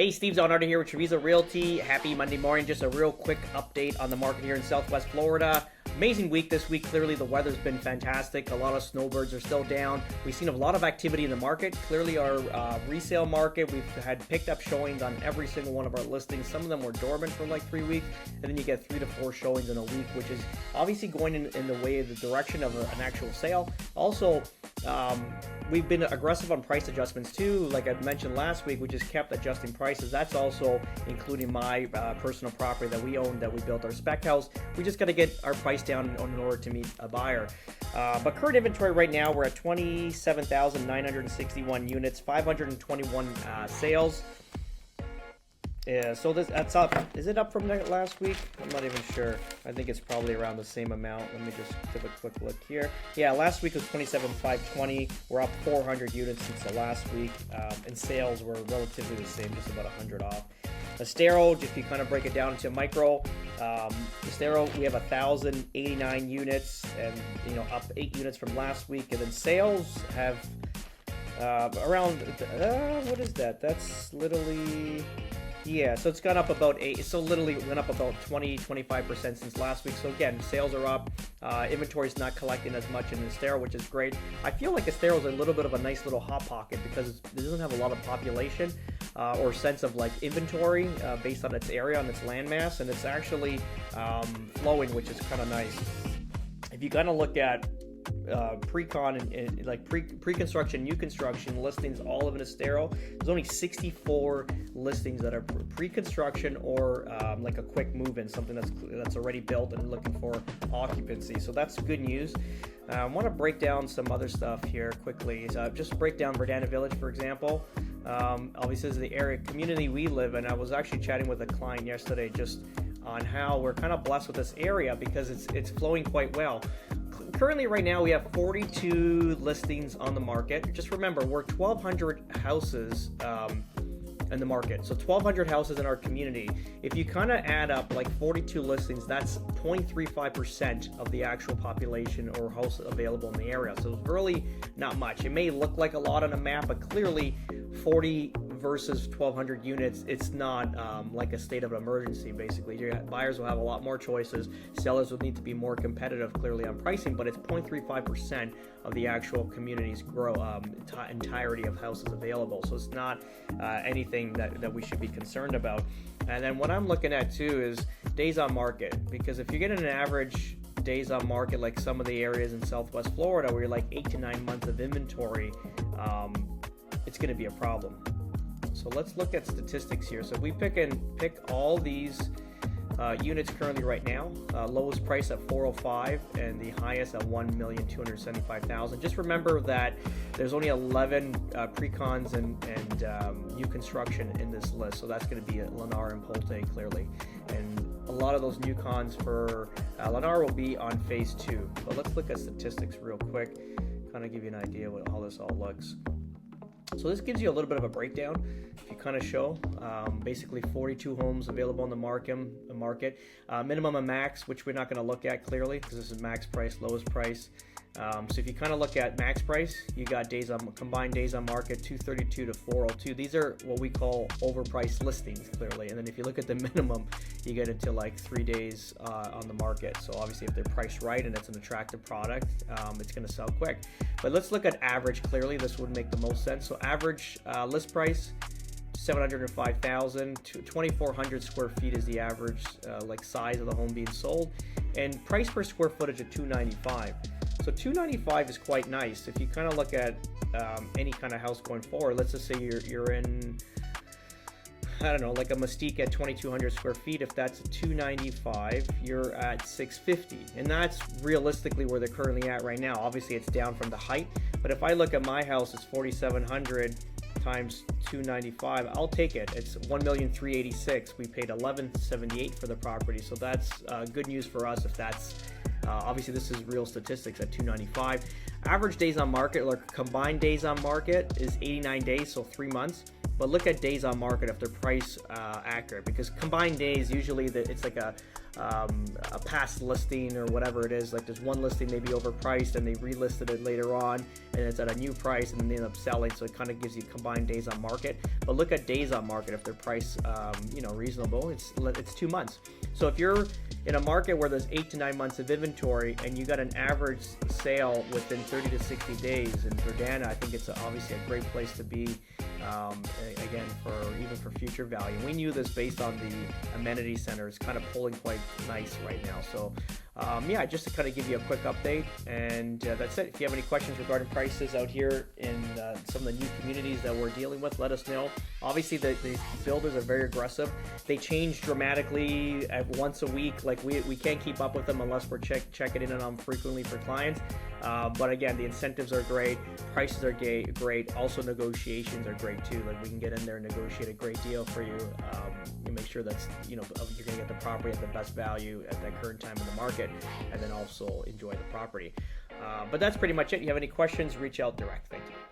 Hey, Steve Zonardo here with Treviso Realty. Happy Monday morning. Just a real quick update on the market here in Southwest Florida. Amazing week this week. Clearly, the weather's been fantastic. A lot of snowbirds are still down. We've seen a lot of activity in the market. Clearly, our resale market, we've had picked up showings on every single one of our listings. Some of them were dormant for like 3 weeks, and then you get 3 to 4 showings in a week, which is obviously going in the way of the direction of an actual sale. Also, we've been aggressive on price adjustments too. Like I mentioned last week, we just kept adjusting prices. That's also including my personal property that we own, that we built our spec house. We just got to get our price down in order to meet a buyer. But current inventory right now, we're at 27,961 units, 521 sales. Yeah, so that's up. Is it up from last week? I'm not even sure. I think it's probably around the same amount. Let me just give a quick look here. Yeah, last week was 27,520. We're up 400 units since the last week, and sales were relatively the same, just about 100 off. Estero, if you kind of break it down into micro, Estero, we have 1,089 units, and up 8 units from last week, and then sales have around what is that? That's literally. Yeah, so it's gone up about 8. So literally went up about 20-25% since last week. So again, sales are up. Inventory is not collecting as much in Estero, which is great. I feel like Estero is a little bit of a nice little hot pocket because it doesn't have a lot of population or sense of like inventory based on its area, on its landmass, and it's actually flowing, which is kind of nice. If you kind of look at pre-con and like pre-construction, new construction listings, all of an Estero, there's only 64 listings that are pre-construction or like a quick move-in, something that's already built and looking for occupancy. So that's good news. I want to break down some other stuff here quickly. Just break down Verdana Village, for example. Obviously, this is the area community we live in. I was actually chatting with a client yesterday just on how we're kind of blessed with this area because it's flowing quite well. Currently, right now, we have 42 listings on the market. Just remember, we're 1,200 houses in the market. So 1,200 houses in our community. If you kind of add up like 42 listings, that's 0.35% of the actual population or house available in the area. So it's really not much. It may look like a lot on a map, but clearly 40 versus 1,200 units, it's not like a state of emergency, basically. Your buyers will have a lot more choices. Sellers will need to be more competitive, clearly, on pricing, but it's 0.35% of the actual community's entirety of houses available. So it's not anything that we should be concerned about. And then what I'm looking at, too, is days on market, because if you're getting an average days on market like some of the areas in Southwest Florida where you're like 8 to 9 months of inventory, it's going to be a problem. So let's look at statistics here. So we pick all these units currently right now. Lowest price at $405 and the highest at $1,275,000. Just remember that there's only 11 pre-cons and new construction in this list. So that's going to be at Lennar and Polte, clearly. And a lot of those new cons for Lennar will be on phase 2. But let's look at statistics real quick, kind of give you an idea what how this all looks. So this gives you a little bit of a breakdown. If you kind of show basically 42 homes available on the market, minimum and max, which we're not going to look at clearly because this is max price, lowest price. So if you kind of look at max price, you got combined days on market 232 to 402. These are what we call overpriced listings, clearly. And then if you look at the minimum, you get into like 3 days on the market. So obviously if they're priced right and it's an attractive product, it's going to sell quick. But let's look at average clearly. This would make the most sense. So average list price, $705,000 to 2,400 square feet is the average like size of the home being sold, and price per square footage at $295. So $295 is quite nice. If you kind of look at any kind of house going forward, let's just say you're in, I don't know, like a Mystique at 2,200 square feet. If that's $295, you're at $650, and that's realistically where they're currently at right now. Obviously, it's down from the height, but if I look at my house, it's 4,700 times 295. I'll take it. It's $1,386,000. We paid $1,178 for the property, so that's good news for us. If that's obviously this is real statistics at 295. Average days on market, or combined days on market, is 89 days, so 3 months. but look at days on market if they're price accurate, because combined days usually it's like a past listing or whatever it is. Like there's one listing maybe overpriced and they relisted it later on and it's at a new price and then they end up selling, so it kind of gives you combined days on market. But look at days on market if they're price reasonable. It's 2 months. So if you're in a market where there's 8 to 9 months of inventory and you got an average sale within 30 to 60 days in Verdana, I think it's obviously a great place to be. Again, even for future value. We knew this based on the amenity center. It's kind of pulling quite nice right now. So just to kind of give you a quick update, and that's it. If you have any questions regarding prices out here in some of the new communities that we're dealing with, let us know. Obviously, the builders are very aggressive. They change dramatically once a week. Like we can't keep up with them unless we're checking in on them frequently for clients. But again, the incentives are great, prices are great. Also, negotiations are great too. Like we can get in there and negotiate a great deal for you. You make sure that's you're going to get the property at the best value at that current time in the market, and then also enjoy the property. But that's pretty much it. If you have any questions, reach out direct. Thank you.